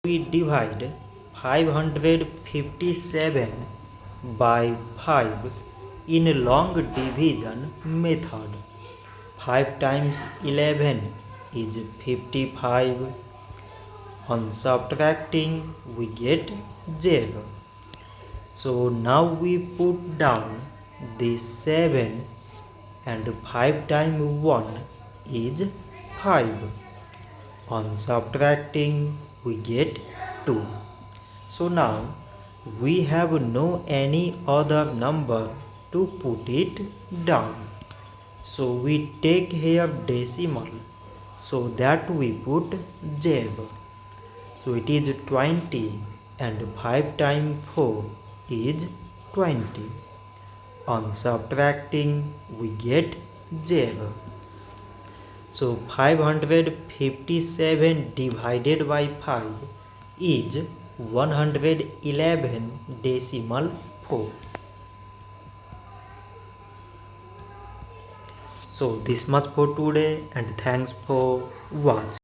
we divide 557 by 5 in long division method. 5 times 11 is 55. On subtracting we get 0. So now we put down this 7 and 5 times 1 is 5. On subtracting we get 2. So now we have no any other number to put it down. So we take here decimal, so that we put 0. So it is 20 and 5 times 4 is 20. On subtracting we get 0. So 557 divided by 5 is 111 decimal 4. So this much for today and thanks for watching.